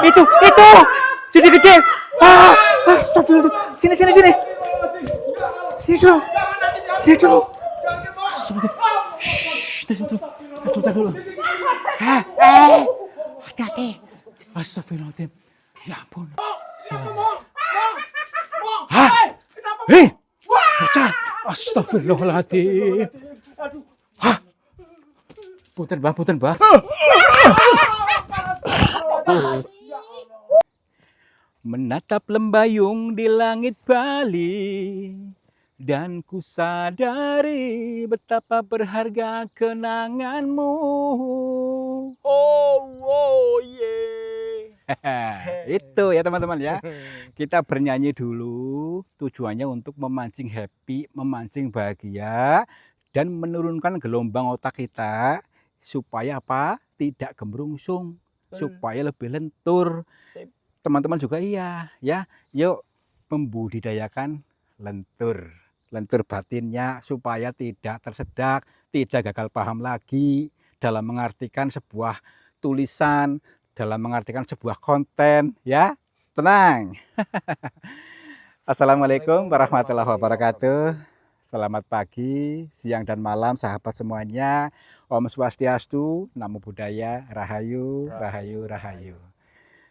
Itu, jadi gede. Ah, astagfirullah. Sini, sini, sini. Sini dulu. Sini dulu. Shh, dulu. Hati-hati. Astagfirullahaladzim. Ya ampun. Hah? Hei, bocah. Astagfirullahaladzim. Hah? Punten, Mbah. Menatap lembayung di langit Bali, dan ku sadari betapa berharga kenanganmu. Oh, yeah. Itu ya teman-teman ya. Kita bernyanyi dulu, tujuannya untuk memancing happy, memancing bahagia, dan menurunkan gelombang otak kita supaya apa? Tidak gemerungsung, supaya lebih lentur. Teman-teman juga iya ya. Yuk membudidayakan lentur batinnya supaya tidak tersedak, tidak gagal paham lagi dalam mengartikan sebuah tulisan, dalam mengartikan sebuah konten ya. Tenang. Assalamualaikum warahmatullahi wabarakatuh. Selamat pagi, siang dan malam sahabat semuanya. Om Swastiastu, Namo Buddhaya, Rahayu, Rahayu, Rahayu.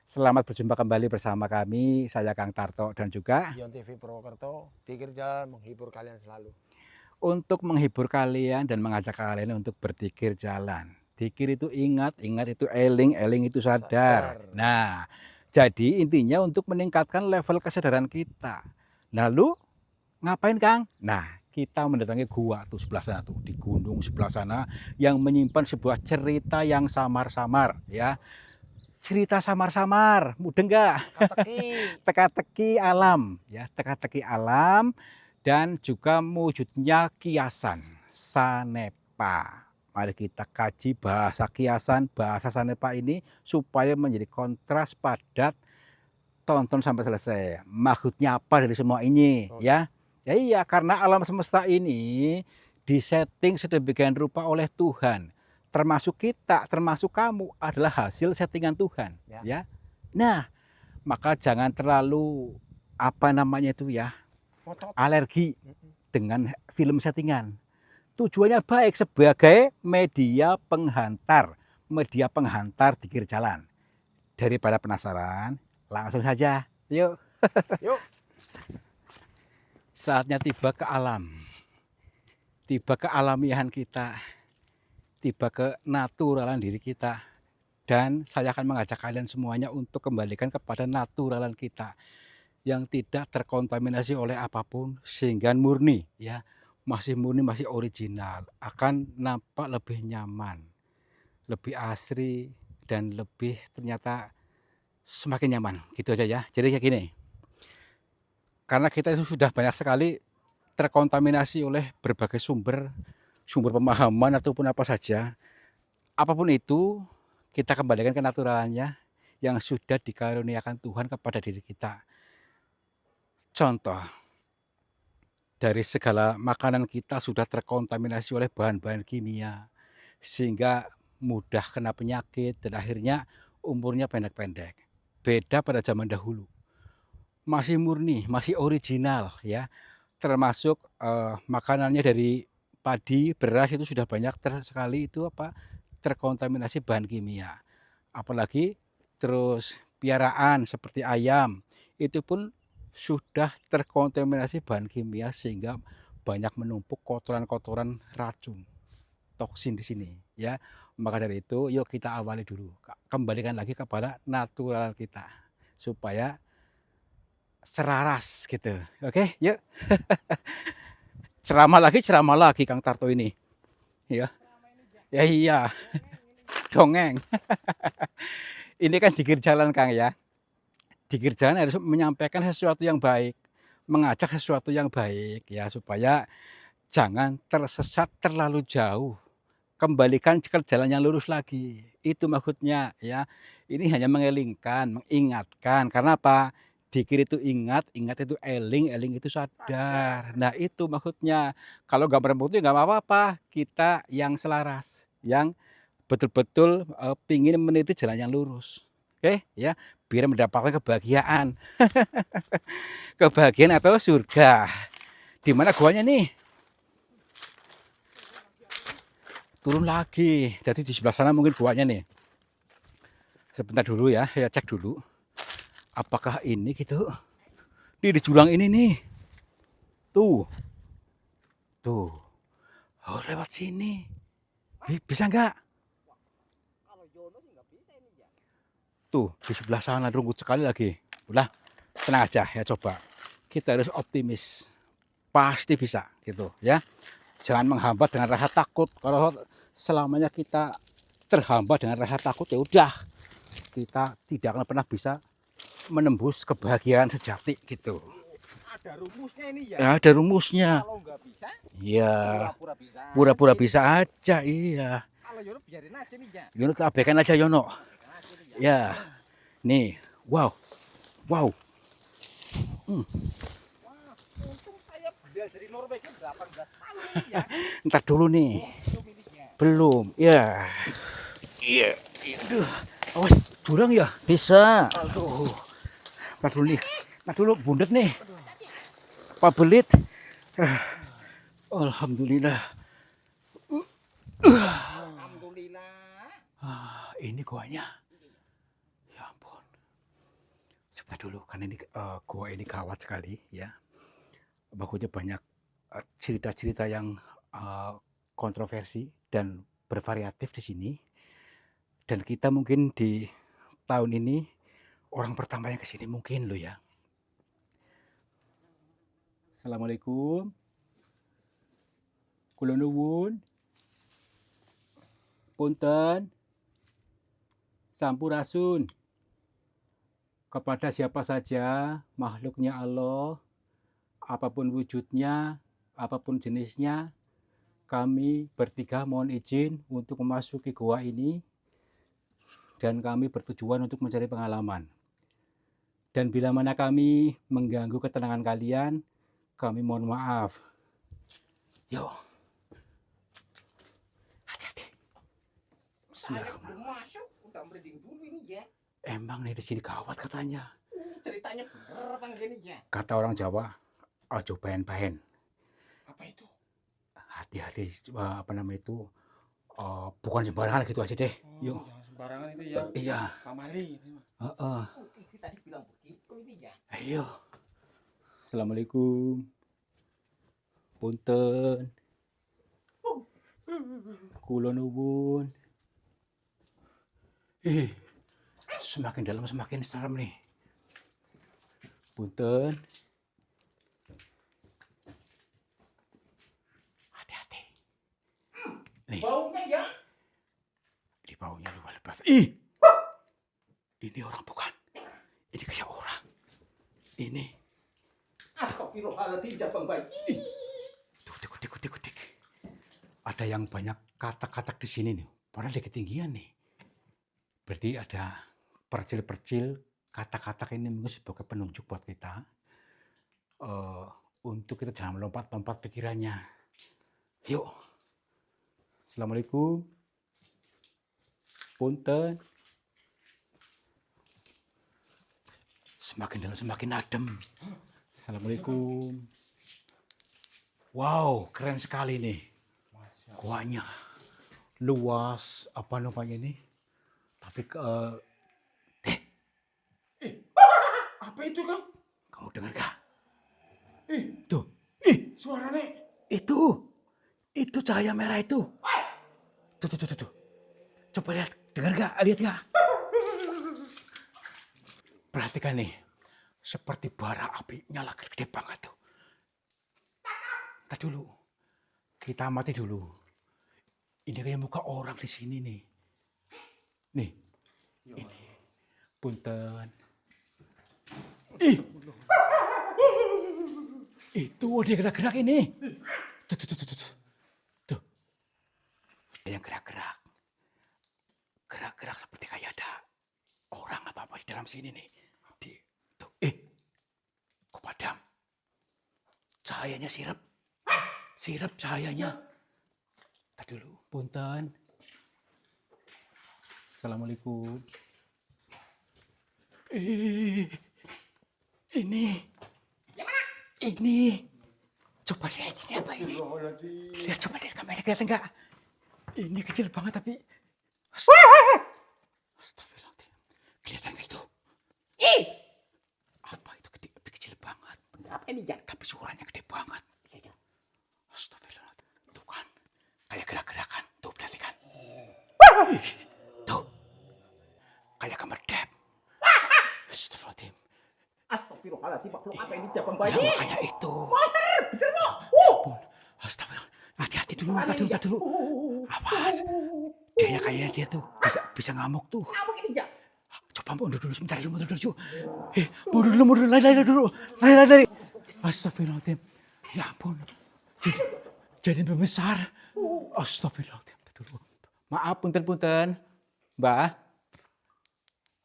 Selamat berjumpa kembali bersama kami, saya Kang Tarto dan juga Yon TV Purwokerto, Dikir Jalan menghibur kalian selalu. Untuk menghibur kalian dan mengajak kalian untuk berdikir jalan. Dikir itu ingat itu eling itu sadar. Nah, jadi intinya untuk meningkatkan level kesadaran kita. Lalu ngapain Kang? Nah, kita mendatangi gua tuh sebelah sana tuh, di gunung sebelah sana yang menyimpan sebuah cerita yang samar-samar ya. Cerita samar-samar, mudeng nggak? Teka-teki alam, ya teka-teki alam dan juga wujudnya kiasan sanepa. Mari kita kaji bahasa kiasan, bahasa sanepa ini supaya menjadi kontras padat. Tonton sampai selesai. Maksudnya apa dari semua ini, ya? Ya iya, karena alam semesta ini disetting sedemikian rupa oleh Tuhan. Termasuk kita, termasuk kamu adalah hasil settingan Tuhan, ya. Nah, maka jangan terlalu alergi dengan film settingan. Tujuannya baik sebagai media penghantar dikir jalan. Daripada penasaran, langsung saja, yuk. Yuk. Saatnya tiba ke alam, tiba ke alamiahan kita, tiba ke naturalan diri kita, dan saya akan mengajak kalian semuanya untuk kembalikan kepada naturalan kita yang tidak terkontaminasi oleh apapun sehingga murni ya, masih murni, masih original, akan nampak lebih nyaman, lebih asri, dan lebih ternyata semakin nyaman gitu aja ya. Jadi kayak gini, karena kita itu sudah banyak sekali terkontaminasi oleh berbagai sumber pemahaman ataupun apa saja. Apapun itu, kita kembalikan ke naturalannya yang sudah dikaruniakan Tuhan kepada diri kita. Contoh, dari segala makanan kita sudah terkontaminasi oleh bahan-bahan kimia, sehingga mudah kena penyakit dan akhirnya umurnya pendek-pendek. Beda pada zaman dahulu. Masih murni, masih original ya. Termasuk makanannya dari padi, beras itu sudah banyak sekali itu terkontaminasi bahan kimia. Apalagi terus piaraan seperti ayam itu pun sudah terkontaminasi bahan kimia sehingga banyak menumpuk kotoran-kotoran racun, toksin di sini ya. Maka dari itu yuk kita awali dulu, kembalikan lagi kepada natural kita supaya selaras gitu. Oke, yuk. ceramah lagi Kang Tarto ini. Ya. Ya iya. Dongeng. Ini kan dikir jalan Kang ya. Dikir jalan harus menyampaikan sesuatu yang baik, mengajak sesuatu yang baik ya supaya jangan tersesat terlalu jauh. Kembalikan ke jalan yang lurus lagi. Itu maksudnya ya. Ini hanya mengelingkan, mengingatkan. Karena apa? Dikir itu ingat itu eling itu sadar. Nah itu maksudnya. Kalau gambar putih nggak apa-apa, kita yang selaras, yang betul-betul pingin meniti jalan yang lurus. Oke ya, biar mendapatkan kebahagiaan. Kebahagiaan atau surga. Di mana guanya nih? Turun lagi. Jadi di sebelah sana mungkin guanya nih. Sebentar dulu ya, saya cek dulu. Apakah ini gitu? Ini di jurang ini nih. Tuh. Tuh. Oh, lewat sini. Bisa nggak? Kalau Yono sih nggak bisa ini ya. Tuh, di sebelah sana rumput sekali lagi. Udah, tenang aja ya coba. Kita harus optimis. Pasti bisa gitu ya. Jangan menghambat dengan rasa takut. Kalau selamanya kita terhambat dengan rasa takut ya udah kita tidak akan pernah bisa menembus kebahagiaan sejati gitu. Ada rumusnya ini ya. Ya, ada rumusnya. Kalau nggak bisa, Iya. pura-pura bisa. Pura-pura bisa aja, iya. Kalau Yono biarin aja nih ya. Yono abaikan aja Yono. Ya. Nih, wow. Wow. Wah, untung saya beli dari Norwegia 18 tahun ini ya. Ntar dulu nih. Belum ini ya. Belum. Ya. Iya. Aduh. Awas, jurang ya? Bisa. Aduh. Ntar dulu nih. Ntar dulu bundet nih. Pak Belit. Alhamdulillah. Alhamdulillah. Ini guanya. Ya ampun. Sebentar dulu, kan ini gua ini gawat sekali ya. Bagusnya banyak cerita-cerita yang kontroversi dan bervariatif di sini. Dan kita mungkin di tahun ini orang pertama yang kesini mungkin lo ya. Assalamualaikum. Kula nuwun. Punten. Sampurasun. Kepada siapa saja makhluknya Allah, apapun wujudnya, apapun jenisnya, kami bertiga mohon izin untuk memasuki gua ini dan kami bertujuan untuk mencari pengalaman. Dan bila mana kami mengganggu ketenangan kalian, kami mohon maaf. Yo. Hati-hati. Saya belum masuk, udah merinding dulu ini ya. Emang nih di sini gawat katanya. Ceritanya bener apa enggak ini ya? Kata orang Jawa, ojo bahen-bahen. Apa itu? Hati-hati, apa namanya itu, bukan sembarangan gitu aja deh. Oh, Yuk. jangan sembarangan itu ya. Iya. Pamali ini mah. Heeh. Tadi bilang begitu ini ya. Ayo. Assalamualaikum. Punten. Kula nuwun. Semakin dalam semakin serem nih. Punten. Hati-hati. Nih. Baunya ya. Di baunya luar biasa. Ini orang bukan. Ini kayak orang. Ini. Astagfirullahaladzim, Jabang Bayi. Kutik. Ada yang banyak katak-katak di sini nih. Padahal di ketinggian nih. Berarti ada percil-percil katak-katak ini mungkin sebagai penunjuk buat kita. Untuk kita jangan melompat-lompat pikirannya. Yuk. Assalamualaikum. Punten. Semakin dalam semakin adem. Assalamualaikum. Wow, keren sekali nih. Guanya. Luas, apa namanya ini? Tapi Apa itu, Kang? kamu dengar gak? Ih, Tuh. suaranya. Itu cahaya merah itu. Tuh. Coba lihat, dengar gak? Lihat gak? Perhatikan nih. Seperti bara api nyala gede banget tuh. Tadi dulu. Kita amati dulu. Ini kayak muka orang di sini nih. Nih. Ini. Punten. Itu dia gerak-gerak ini. Tuh. Ada yang gerak-gerak. Gerak-gerak seperti kayak ada orang atau apa di dalam sini nih. Tuh. Kok padam? Cahayanya sirep. Sirep cahayanya. Tadi dulu, punten. Assalamualaikum. Eh, ini, Yang mana? ini. Coba lihat ini apa ini? Lihat coba lihat kamera kelihatan nggak? Ini kecil banget tapi. Astagfirullahaladzim. Kelihatan nggak itu? Ih, Apa itu gede, kecil banget. apa ini ya? Tapi suaranya gede banget. Astagfirullahaladzim. Tuh kan, kayak gerak-gerakan. Tuh perhatikan. Ih, tuh, kayak kamar dep. Astagfirullahaladzim. Astagfirullahaladzim, makhluk apa ini jabang Ya bayi? makanya itu. Monster, bener mo. Ampun. Astagfirullah. Hati-hati dulu, tak dulu. Awas. Kayaknya dia tuh bisa ngamuk tuh. Kamu ini ya? Coba mundur dulu sebentar, mundur dulu. Mundur, lari dulu. Lari. Astagfirullahaladzim. Ya ampun. Jadi membesar. Astagfirullahaladzim. Dulu. Maaf, punten. Mbak.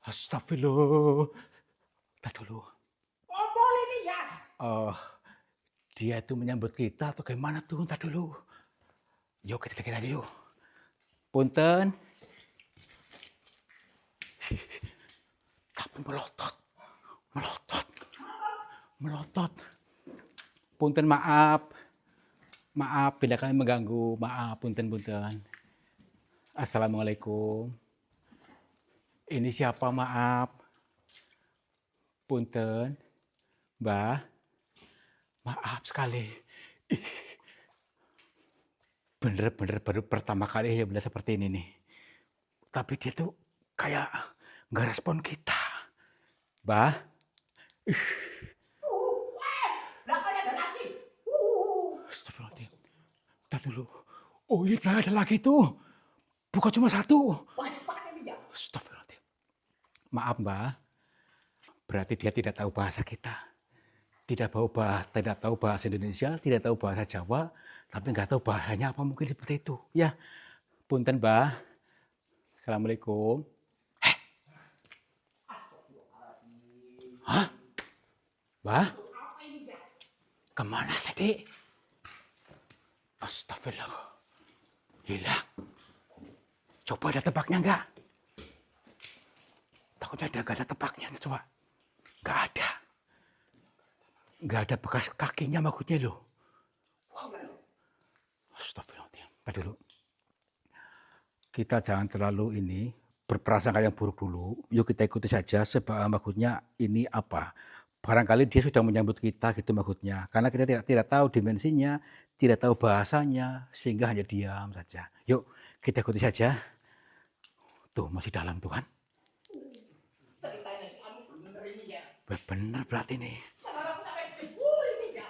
Astagfirullah. Tak dulu. Kompol ini ya? Oh, dia tuh menyambut kita atau gimana tuh? Ntar dulu. Yuk kita deketin aja yuk. Punten. Tapi melotot. Punten maaf bila kami mengganggu. Maaf, punten. Assalamualaikum. Ini siapa, maaf. Punten, Mbah. Maaf sekali. Bener-bener baru pertama kali ya beliau seperti ini nih. Tapi dia tuh kayak nggak respon kita. Mbah. Belakangnya ada lagi. Astagfirullahaladzim. Bentar dulu. Oh iya, ada lagi tuh. Bukan cuma satu. Banyak banget ini ya? Astagfirullahaladzim. Maaf, Mbah. Berarti dia tidak tahu bahasa kita. Tidak tahu bahasa Indonesia, tidak tahu bahasa Jawa, tapi nggak tahu bahasanya apa, mungkin seperti itu. Ya, punten, Mbah. Assalamualaikum. Hah? Mbah? Kemana tadi? Astagfirullah. Hilang. Coba ada tebaknya nggak? Takutnya nggak ada tebaknya. Coba. Nggak ada. Nggak ada bekas kakinya maksudnya loh. Wow. Astagfirullahaladzim. Tadi dulu. Kita jangan terlalu berprasangka yang buruk dulu. Yuk kita ikuti saja sebab maksudnya ini apa. Barangkali dia sudah menyambut kita gitu maksudnya. Karena kita tidak tahu dimensinya, tidak tahu bahasanya, sehingga hanya diam saja. Yuk kita ikuti saja. Tuh masih dalam Tuhan. Ceritanya si Anu bener ini ya? Benar berarti nih. Saudara aku sampai jebul ini ya?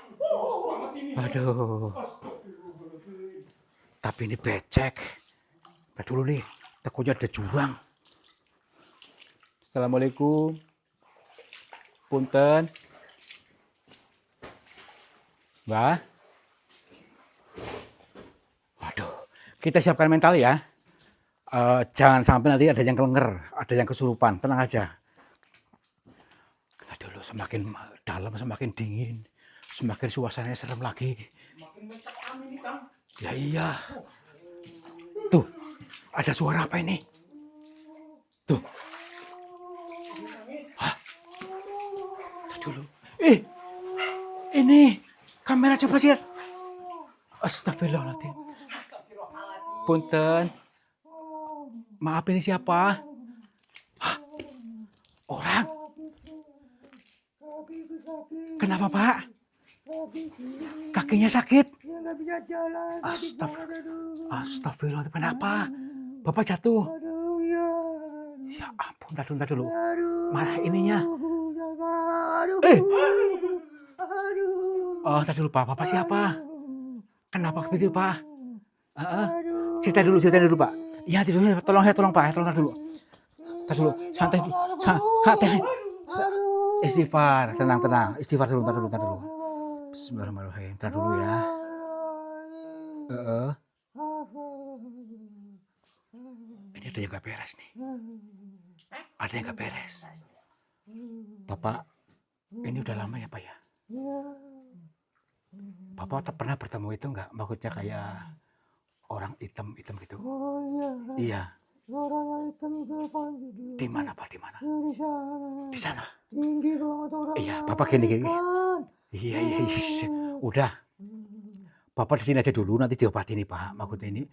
Aduh. Tapi ini becek. Tadi dulu nih, takutnya ada jurang. Assalamualaikum. Punten. Mbah. Waduh, kita siapkan mental ya. Jangan sampai nanti ada yang kelenger, ada yang kesurupan. Tenang aja. Aduh, semakin dalam semakin dingin, semakin suasananya serem lagi. Makin mencekam ini, Kang. Ya iya. Tuh, ada suara apa ini? Tuh. Hah? Dulu. Ini kamera coba sih. Astagfirullahaladzim. Punten. Maaf, ini siapa? Hah? Orang? Kenapa, Pak? Kakinya sakit? Nggak bisa jalan. Astagfirullahaladzim. Kenapa? Bapak jatuh? Aduh, ya. Ya ampun, tar dulu. Aduh. Mana ininya? Aduh. Aduh. Oh, tar dulu, Pak. Bapak siapa? Kenapa begitu, Pak? Aduh. Cerita dulu, Pak. Iya, tolong Pak. Tolong dulu. Tar dulu. Santai dulu. Santai. Istighfar, tenang. Istighfar dulu, tar dulu. Bismillahirrahmanirrahim. Tar dulu ya. Ini ada yang gak beres nih. Ada yang gak beres. Bapak, ini udah lama ya, Pak ya? Bapak pernah bertemu itu nggak? Maksudnya kayak orang hitam gitu? Oh iya. Iya. Suaranya hitam kepala duduk. Di mana Pak? Di mana? Di sana. Di sana. Tinggi banget orangnya. Iya, Bapak gini. Kan? Iya. Udah. Bapak di sini aja dulu, nanti diobati nih Pak. Maksudnya ini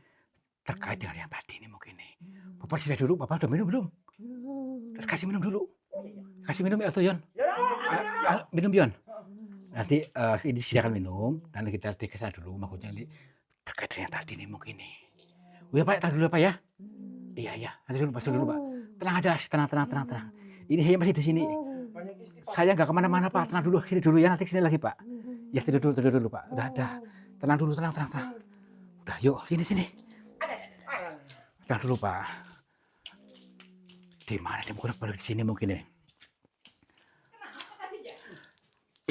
terkait dengan yang tadi ini mungkin nih. Bapak di sini dulu, Bapak udah minum belum? Kasih minum dulu. Kasih minum ya tuh Yon. Minum Yon. Nanti ini silakan minum, nanti kita kesana dulu. Maksudnya ini terkait dengan yang tadi nih mungkin nih. Udah Pak, tahan dulu Pak ya. Iya. Nanti dulu Pak. Tenang aja, tenang. Ini saya masih di sini. Saya nggak kemana-mana Pak. Tenang dulu, sini dulu ya. Nanti sini lagi Pak. Ya tidur dulu Pak. Udah. Tenang dulu, tenang. Udah, yuk sini. Tenang dulu Pak. Di mana nih? Mungkin baru di sini mungkin nih.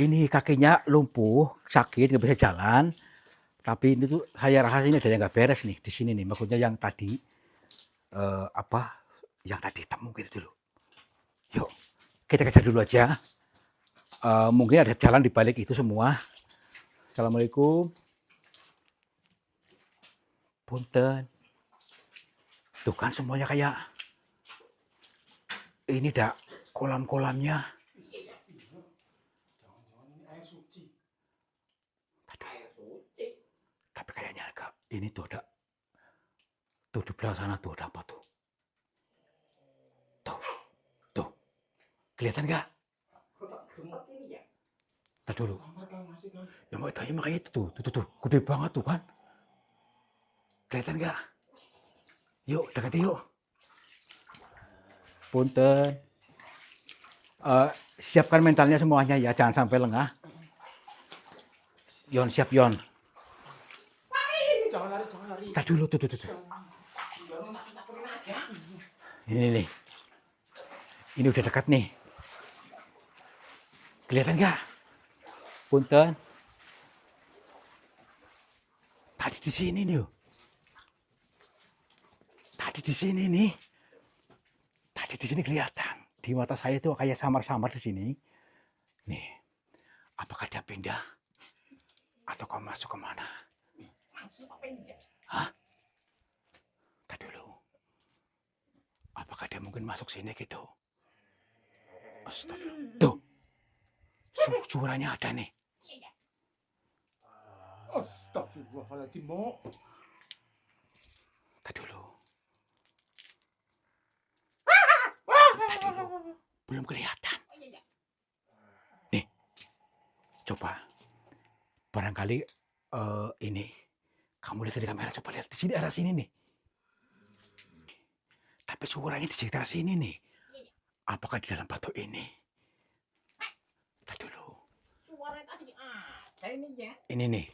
Ini kakinya lumpuh, sakit, nggak bisa jalan. Tapi ini tuh saya rasa ini ada yang nggak beres nih di sini nih. Maksudnya yang tadi yang tadi hitam mungkin itu loh. Yuk, kita kejar dulu aja. Mungkin ada jalan di balik itu semua. Assalamualaikum. Punten. Tuh kan semuanya kayak ini dah kolam-kolamnya. Tapi kayaknya agak ini tuh ada. Tuh di belakang sana tuh ada apa tuh? Tuh. Kelihatan nggak? Tadi dulu. Ya mau tanya makanya itu tuh. Gede banget tuh kan. Kelihatan nggak? Yuk, dekati yuk. Punten. Siapkan mentalnya semuanya ya, jangan sampai lengah. Yon, siap Yon. Jangan lari. Tadi dulu tuh. Ini nih. Ini udah dekat nih. Kelihatan nggak? Punten. Tadi di sini nih. Tadi di sini nih. Tadi di sini kelihatan. Di mata saya itu kayak samar-samar di sini. Nih. Apakah dia pindah? Atau kau masuk kemana? Hah? Tadi dulu. Apakah dia mungkin masuk sini gitu? Astagfirullah. Tuh. Suaranya ada nih. Astagfirullahaladzim. Tadi dulu. Belum kelihatan. Nih. Coba. Barangkali ini. Kamu lihat di kamera, coba lihat. Di sini, arah sini nih. Tapi suaranya di sekitar sini nih. Apakah di dalam batu ini? Tadi dulu. Suara tadi ada ini ya. Ini nih.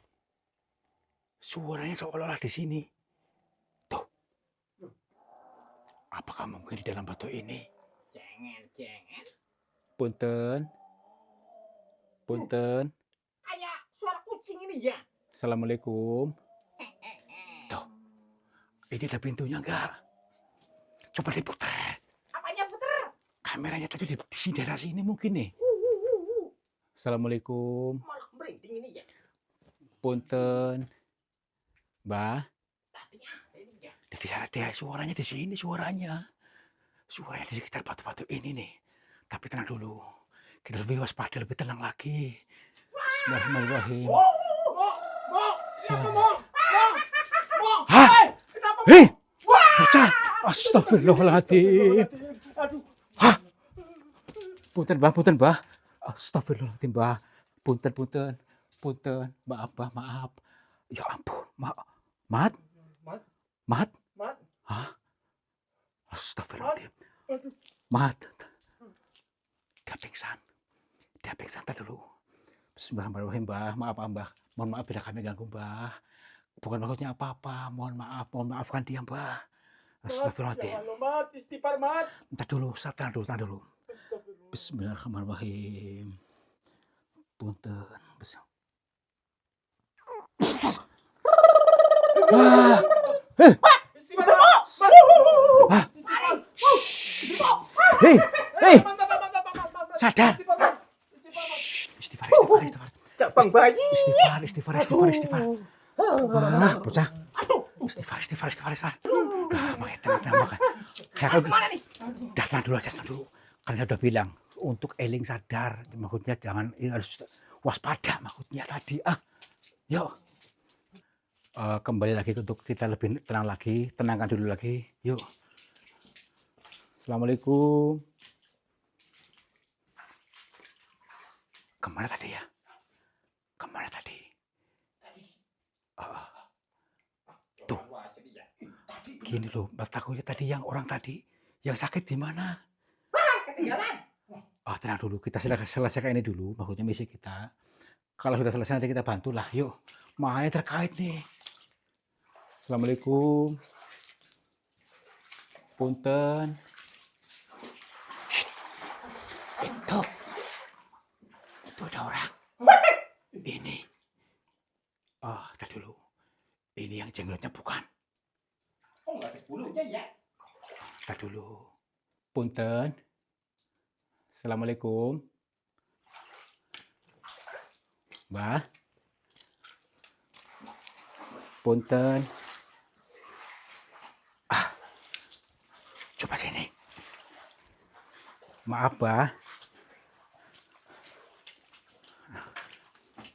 Suaranya seolah-olah di sini. Tuh. Apakah mungkin di dalam batu ini? Jangan. Punten. Kayak suara kucing ini ya. Assalamualaikum. Tuh. Ini ada pintunya enggak? Coba diputar. Apanya puter? Kameranya tadi di daerah sini mungkin nih. Assalamualaikum. Malah merinding ini ya. Punten. Mbah. Tadi ada ini ya. Jadi dia suaranya di sini suaranya. Suaranya di sekitar batu-batu ini nih. Tapi tenang dulu. Kita lebih waspada, lebih tenang lagi. Bismillahirrahmanirrahim. Hah? Hei! Bocah! Astagfirullahaladzim. Aduh. Hah? Punten Mbah. Astagfirullahaladzim Mbah. Punten. Maaf. Ya ampun. Mat? Hah? Astagfirullahaladzim. Mat. Dia pingsan tadi dulu. Bismillahirrahmanirrahim Mbah. Maaf Mbah. Mohon maaf bila kami ganggu Mbah. Bukan maksudnya apa-apa. Mohon maafkan dia Mbah. Astagfirullahaladzim. Jangan Mat, istighfar Mat. Tahan dulu. Bismillahirrahmanirrahim. Punten. Hei. Sadar. Istighfar. Cabang bayi. Istighfar. Bocah. Istighfar. Udah, tenang makan. Saya kan Mana nih? udah tenang dulu aja, tenang dulu. Kan saya udah bilang untuk eling sadar, maksudnya jangan ini harus waspada maksudnya tadi. Yuk. Kembali lagi untuk kita lebih tenang lagi, tenangkan dulu lagi. Yuk. Assalamualaikum. Kemana tadi ya? Kemana tadi? Tuh. Gini loh, takutnya tadi yang orang tadi yang sakit di mana? Ketinggalan. Tenang dulu, kita selesaikan ini dulu, maksudnya misi kita. Kalau sudah selesai nanti kita bantulah, yuk. Makanya terkait nih. Assalamualaikum. Punten. Itu ada orang. Ini. Tadi dulu. Ini yang jenglotnya bukan. Oh, nggak ada bulunya ya? Tadi dulu. Punten. Assalamualaikum. Mbah. Punten. Coba sini. Maaf, Mbah.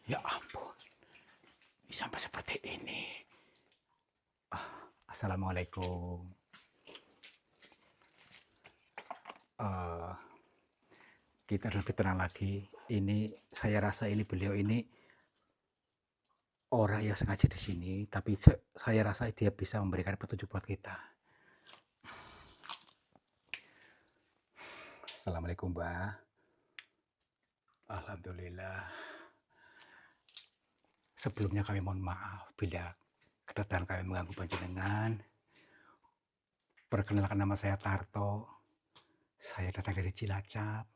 Ya ampun. Sampai seperti ini. Assalamualaikum. Kita lebih tenang lagi. Ini saya rasa ini beliau ini orang yang sengaja di sini, tapi saya rasa dia bisa memberikan petunjuk buat kita. Assalamualaikum, Mbah. Alhamdulillah. Sebelumnya kami mohon maaf bila kedatangan kami mengganggu panjenengan. Perkenalkan, nama saya Tarto. Saya datang dari Cilacap.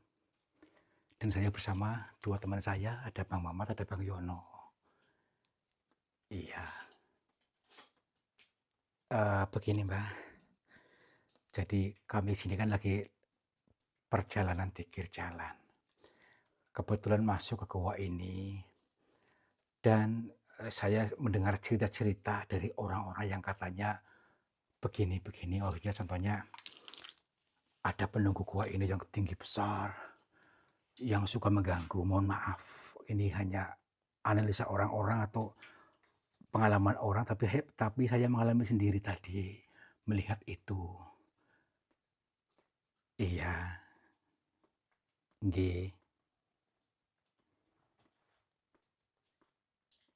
Dan saya bersama dua teman saya, ada Bang Mamat, ada Bang Yono. Iya. Begini, Mbak. Jadi kami sini kan lagi perjalanan dikir jalan. Kebetulan masuk ke goa ini dan saya mendengar cerita-cerita dari orang-orang yang katanya begini-begini. Contohnya ada penunggu goa ini yang tinggi besar, yang suka mengganggu. Mohon maaf, ini hanya analisa orang-orang atau pengalaman orang, tapi saya mengalami sendiri tadi melihat itu. Iya. Nggih.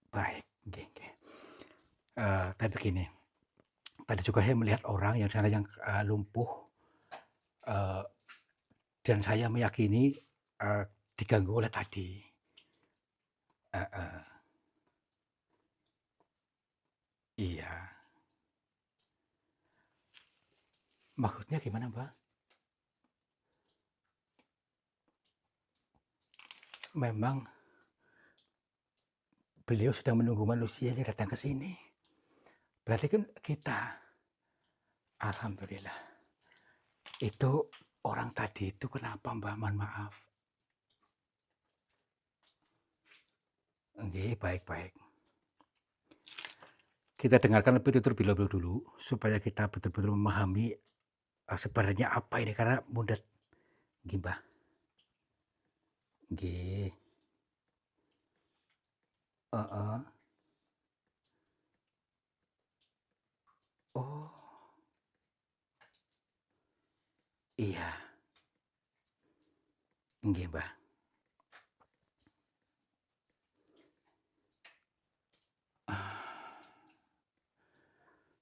Baik, nggih. Tapi begini, tadi juga saya melihat orang yang sana yang lumpuh, dan saya meyakini diganggu oleh tadi. Iya. Maksudnya gimana, Mbak? Memang beliau sedang menunggu manusia yang datang ke sini. Berarti kan kita. Alhamdulillah. Itu orang tadi itu kenapa, Mbak? Mohon maaf. Nggih, baik-baik. Kita dengarkan lebih terlebih dulu supaya kita betul-betul memahami sebenarnya apa ini, karena mudah. Nggih, Mbah. Nggih. Oh. Iya. Nggih, Mbah.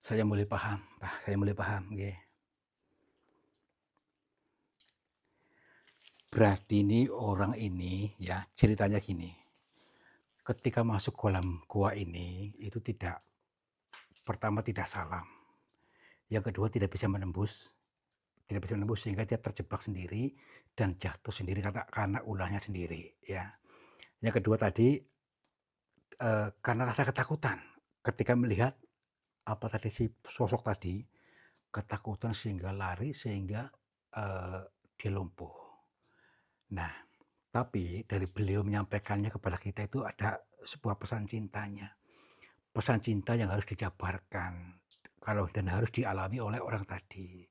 Saya mulai paham, Mbah. Saya mulai paham, nggih. Berarti ini orang ini ya, ceritanya gini. Ketika masuk kolam gua ini itu pertama tidak salam. Yang kedua tidak bisa menembus sehingga dia terjebak sendiri dan jatuh sendiri karena ulahnya sendiri ya. Yang kedua tadi karena rasa ketakutan ketika melihat apa tadi si sosok tadi, ketakutan sehingga lari sehingga dia lumpuh. Nah, tapi dari beliau menyampaikannya kepada kita itu ada sebuah pesan cintanya. Pesan cinta yang harus dijabarkan kalau dan harus dialami oleh orang tadi.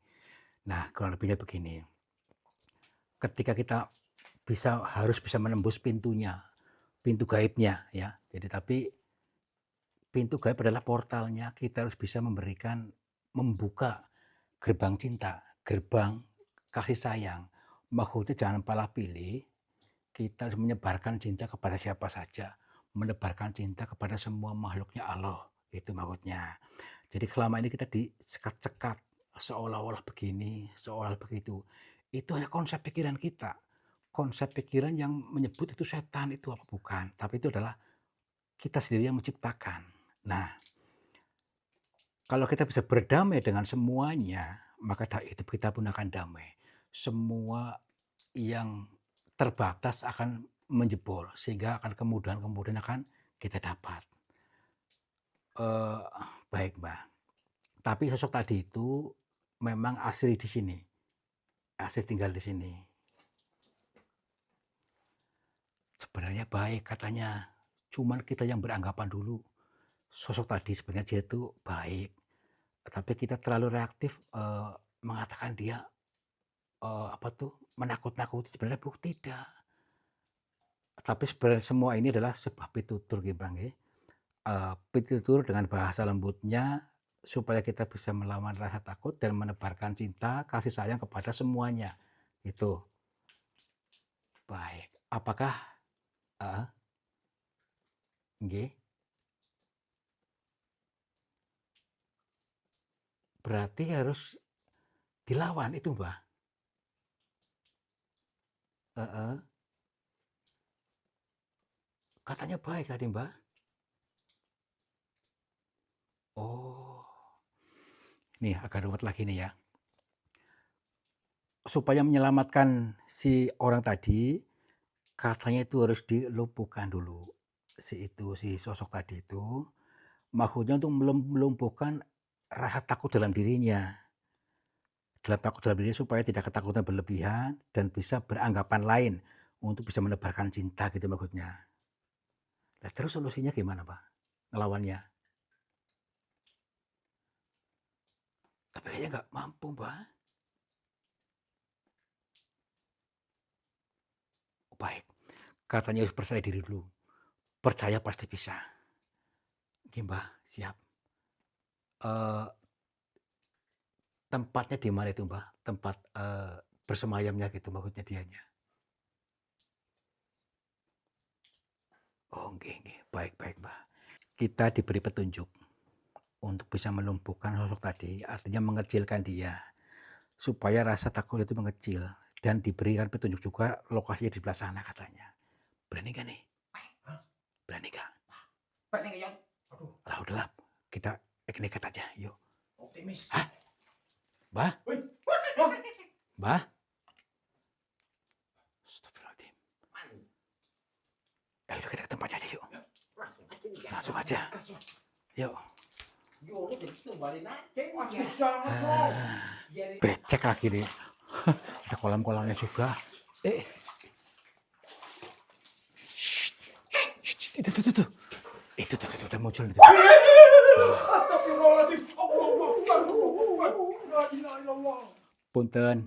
Nah, kurang lebihnya begini, ketika kita harus bisa menembus pintunya, pintu gaibnya ya. Jadi tapi pintu gaib adalah portalnya, kita harus bisa membuka gerbang cinta, gerbang kasih sayang. Maksudnya jangan pala pilih, kita harus menyebarkan cinta kepada siapa saja, menebarkan cinta kepada semua makhluknya Allah, itu maksudnya. Jadi selama ini kita disekat-sekat, seolah-olah begini, seolah begitu. Itu hanya konsep pikiran kita. Konsep pikiran yang menyebut itu setan, itu apa bukan. Tapi itu adalah kita sendiri yang menciptakan. Nah, kalau kita bisa berdamai dengan semuanya, maka hidup kita pun akan damai. Semua yang terbatas akan menjebol, sehingga akan kemudahan-kemudahan akan kita dapat. Baik, Mbak. Tapi sosok tadi itu memang asli di sini, asli tinggal di sini. Sebenarnya baik katanya, cuman kita yang beranggapan dulu sosok tadi sebenarnya dia itu baik, tapi kita terlalu reaktif mengatakan dia menakut-nakuti. Sebenarnya tidak. Tapi sebenarnya semua ini adalah sebuah pitutur nggih Bang nggih. Pitutur dengan bahasa lembutnya supaya kita bisa melawan rasa takut dan menebarkan cinta, kasih sayang kepada semuanya. Itu. Baik. Apakah heeh, nggih. Berarti harus dilawan itu, Mbah? Heeh. Katanya baik tadi, Mbah? Oh. Nih agak ruwet lagi nih ya. Supaya menyelamatkan si orang tadi, katanya itu harus dilumpuhkan dulu. Si sosok tadi itu, maksudnya untuk melumpuhkan rasa takut dalam dirinya. Takut dalam dirinya supaya tidak ketakutan berlebihan dan bisa beranggapan lain untuk bisa menebarkan cinta gitu maksudnya. Nah, terus solusinya gimana, Pak? Ngelawannya? Tapi kayaknya nggak mampu, Pak. Oh, baik. Katanya harus percaya diri dulu. Percaya pasti bisa. Oke, Mbak, siap. Tempatnya di mana itu, Mbak? Tempat bersemayamnya gitu maksudnya dianya. Oh, nggih, nggih. Baik, baik, Mbak. Kita diberi petunjuk untuk bisa melumpuhkan sosok tadi, artinya mengecilkan dia, supaya rasa takut itu mengecil dan diberikan petunjuk juga lokasinya di sebelah sana katanya. Berani nggak nih? Berani nggak? Berani nggak, Yon? Aduh, Lah udahlah, kita nekat aja, yuk. optimis. Hah? Mbah? Woi, Mbah? Astagfirullahaladzim. Ya udah kita ke tempatnya aja yuk. langsung aja nih. Langsung aja. Yuk. Yo, lu begitu balik aja. Wah, jangan dong. Biarin. Becek lagi nih. Ada kolam-kolamnya juga. Itu tuh. Itu udah muncul itu. Astagfirullahaladzim. Allahu Akbar. La ilaha illallah. Punten,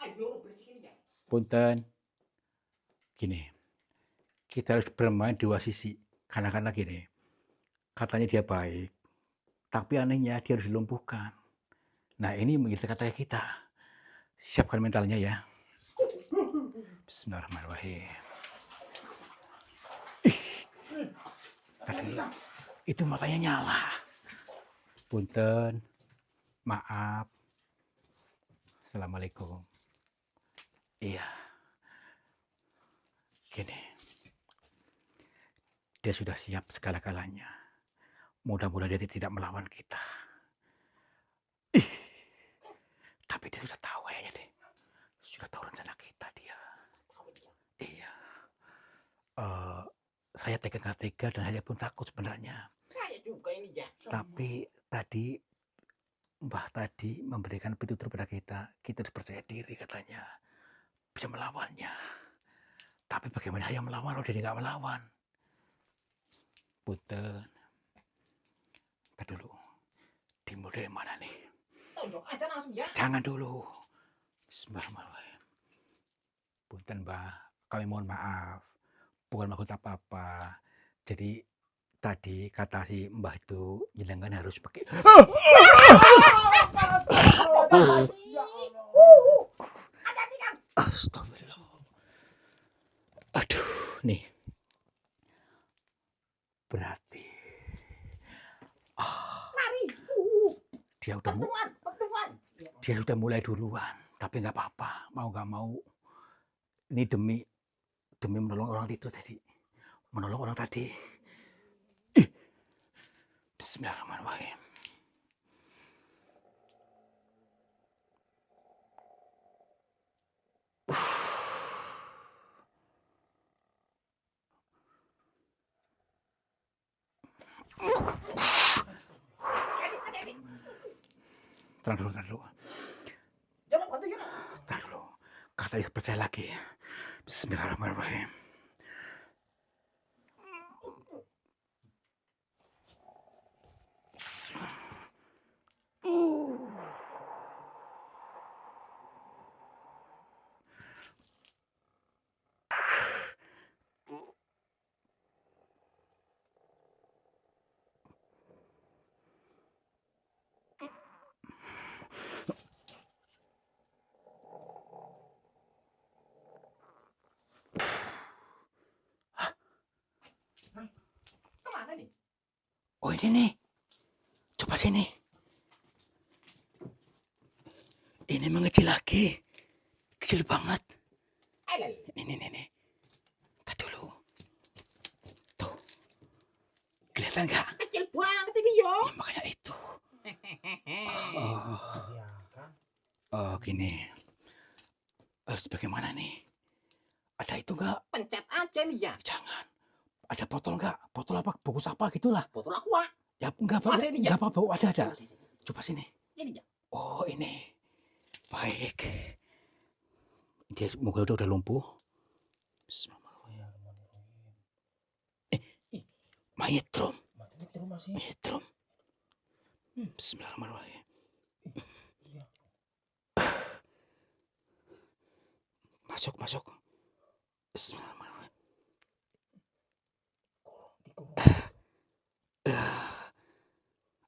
Ayo, bersihin ya. punten. Gini, kita harus bermain dua sisi. Karena gini, katanya dia baik, tapi anehnya dia harus dilumpuhkan. Nah ini menjadi kata kita. Siapkan mentalnya ya. Bismillahirrahmanirrahim. Itu matanya nyala. Punten, maaf. Assalamualaikum. Iya. Gini. Dia sudah siap segala-galanya. Mudah-mudahan dia tidak melawan kita. Tapi dia sudah tahu kayaknya deh. Sudah tahu rencana kita dia. Iya. Saya tega-tega dan saya pun takut sebenarnya. Saya juga ini ya. Tapi tadi Mbah tadi memberikan petunjuk pada kita harus percaya diri katanya. Bisa melawannya. Tapi bagaimana saya melawan kalau dia nggak melawan? Punten. Ntar dulu. Dimulai dari mana nih? Tunjuk aja langsung ya. Jangan dulu. Bismillahirrahmanirrahim. Punten Mbah, kami mohon maaf. Bukan maksud apa-apa. Jadi tadi kata si Mbah itu jenengan harus pakai. Astagfirullah. Aduh, nih. Berarti Lari. dia udah Pertemuan. dia sudah mulai duluan. Tapi nggak apa-apa, mau nggak mau. Ini demi menolong orang itu tadi. Menolong orang tadi. Ih. Bismillahirrahmanirrahim. Tenang dulu. Jangan bantu ya. Tenang dulu. Katanya percaya lagi. Bismillahirrahmanirrahim. Kemana nih? Oh ini nih. Coba sini. Ini mengecil lagi. Kecil banget. Ini. Tadi dulu. Tuh. Kelihatan nggak? Kecil banget ini yo. Ya, makanya itu. Oh gini. Harus bagaimana nih? Ada itu nggak? Pencet aja nih ya. Jangan. Ada botol nggak? Botol apa? Bungkus apa gitulah. Botol aqua. Ya nggak bau. Ada ini, ya? Nggak apa bau. Ada. Coba sini. Ini ya. Oh ini. Baik. Dia mungkin udah lumpuh. Mayat drum. Bismillahirrahmanirrahim. Masuk. Bismillahirrahmanirrahim.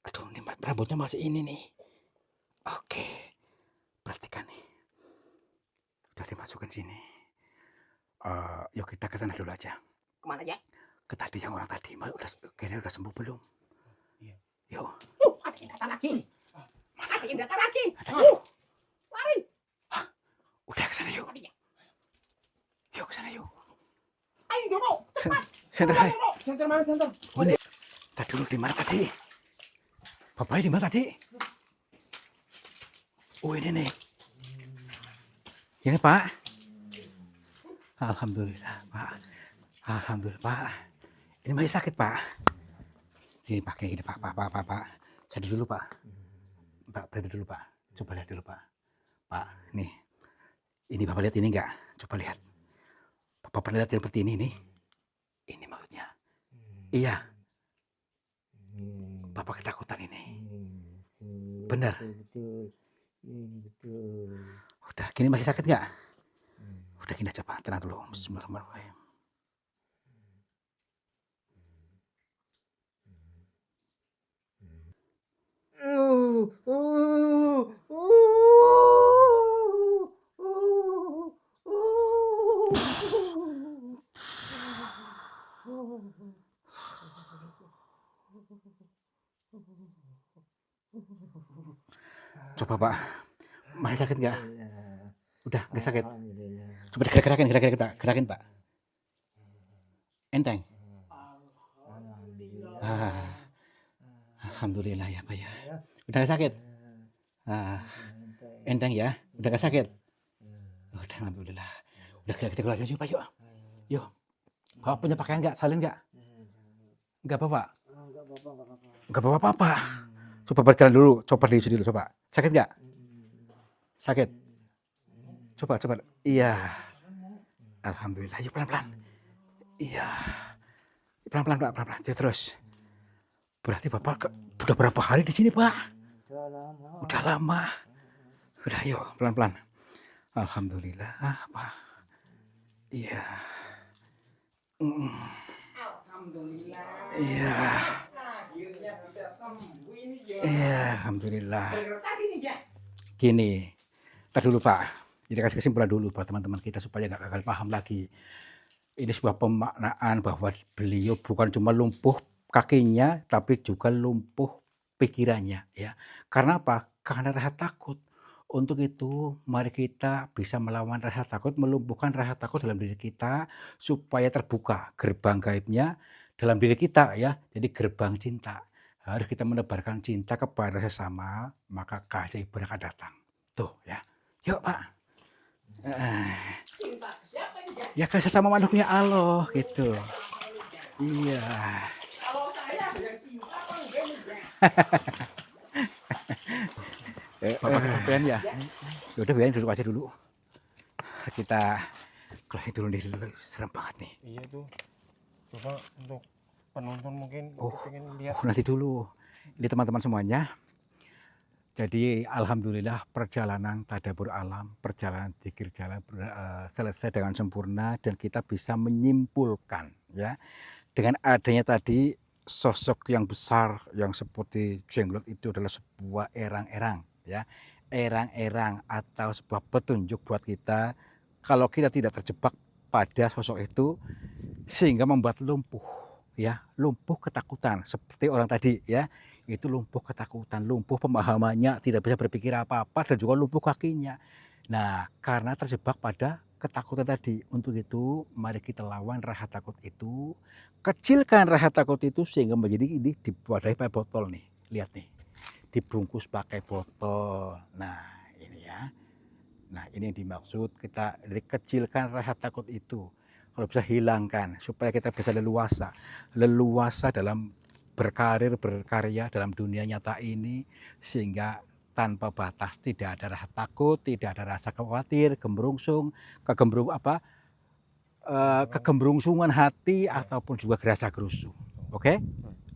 Aduh, ini rambutnya masih ini nih. Oke. Perhatikan nih. Udah dimasukin sini. Yuk kita ke sana dulu aja. Kemana ya? Ke tadi yang orang tadi. Kayaknya udah sembuh belum? Iya. Yuk. Ada yang datang lagi. Lari. Udah ke sana yuk. Lari ya. Yuk ke sana yuk. Ayo Dono. Cepat. Senter, hai. Senter mana senter? Oh, ini. Tadi dulu di mana tadi? Bapaknya di mana tadi? Oh ini nih. Ini Pak. Alhamdulillah Pak. Alhamdulillah Pak. Ini masih sakit Pak. Ini pakai gini Pak. Saya dulu Pak. Pak berhenti dulu Pak. Coba lihat dulu Pak. Pak, nih. Ini Bapak lihat ini enggak? Coba lihat. Bapak lihat seperti ini nih. Ini maksudnya. Iya. Bapak ketakutan ini. Benar. Betul. Udah gini masih sakit nggak? Udah gini aja Pak, tenang dulu. Bismillahirrahmanirrahim. Coba Pak, masih sakit nggak? Udah nggak sakit? Coba gerakin Pak. Enteng. Alhamdulillah ya Pak ya. Udah nggak sakit? Enteng ya. Udah nggak sakit? Udah alhamdulillah. Udah kita keluar aja Pak yuk. Yuk. Bapak punya pakaian nggak? Salin nggak? Nggak apa-apa. Nggak apa-apa. Coba berjalan dulu. Coba di sini dulu. Coba. Sakit nggak? Sakit. Coba. Iya. Alhamdulillah. Yuk pelan-pelan. Iya. Pelan-pelan Pak. Pelan-pelan. Terus. Berarti Bapak udah berapa hari di sini Pak? Udah lama. Udah yuk pelan-pelan. Alhamdulillah. Pak. Iya. Alhamdulillah. Iya. Akhirnya bisa sembuh ini ya. Iya, alhamdulillah. Gara-gara tadi nih ya. Gini, kita dulu Pak. Jadi kasih kesimpulan dulu buat teman-teman kita supaya nggak gagal paham lagi. Ini sebuah pemaknaan bahwa beliau bukan cuma lumpuh kakinya, tapi juga lumpuh pikirannya, ya. Karena apa? Karena rasa takut. Untuk itu, mari kita bisa melawan rasa takut, melumpuhkan rasa takut dalam diri kita supaya terbuka gerbang gaibnya dalam diri kita, ya. Jadi gerbang cinta. Harus kita menebarkan cinta kepada sesama, maka keajaiban akan datang. Tuh, ya. Yuk, Pak. Cinta ke siapa ini ya? Ya ke sesama makhluknya Allah gitu. Iya. Kalau saya ada yang cinta apa enggak nih ya? Bapak kecapean ya? Ya udah biarin duduk aja dulu. Kita closing dulu nih dulu. Serem banget nih. Iya tuh. Coba untuk penonton mungkin Oh, pengen lihat. nanti dulu. Ini teman-teman semuanya. Jadi alhamdulillah perjalanan tadabbur alam, perjalanan zikir jalan selesai dengan sempurna dan kita bisa menyimpulkan ya dengan adanya tadi sosok yang besar yang seperti jenglot itu adalah sebuah erang-erang ya. Erang-erang atau sebuah petunjuk buat kita kalau kita tidak terjebak pada sosok itu sehingga membuat lumpuh ya, lumpuh ketakutan seperti orang tadi ya. Itu lumpuh ketakutan, lumpuh pemahamannya, tidak bisa berpikir apa-apa dan juga lumpuh kakinya. Nah, karena terjebak pada ketakutan tadi. Untuk itu, mari kita lawan rasa takut itu, kecilkan rasa takut itu sehingga menjadi ini diwadahi pakai botol nih. Lihat nih, dibungkus pakai botol. Nah, ini ya. Nah, ini yang dimaksud kita dari kecilkan rasa takut itu. Kalau bisa hilangkan supaya kita bisa leluasa. Leluasa dalam berkarir, berkarya dalam dunia nyata ini sehingga tanpa batas, tidak ada rasa takut, tidak ada rasa khawatir, kegembrungsungan hati ataupun juga gerasa gerusu. Oke?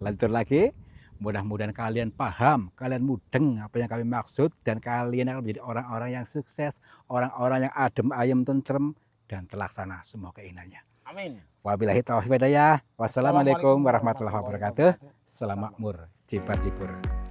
Lanjut lagi. Mudah-mudahan kalian paham, kalian mudeng apa yang kami maksud dan kalian akan menjadi orang-orang yang sukses, orang-orang yang adem ayem tentrem dan terlaksana semua keinginannya. Amin. Wabillahi taufiq wal hidayah. Wassalamualaikum warahmatullahi wabarakatuh. Salam makmur, jibar jibur.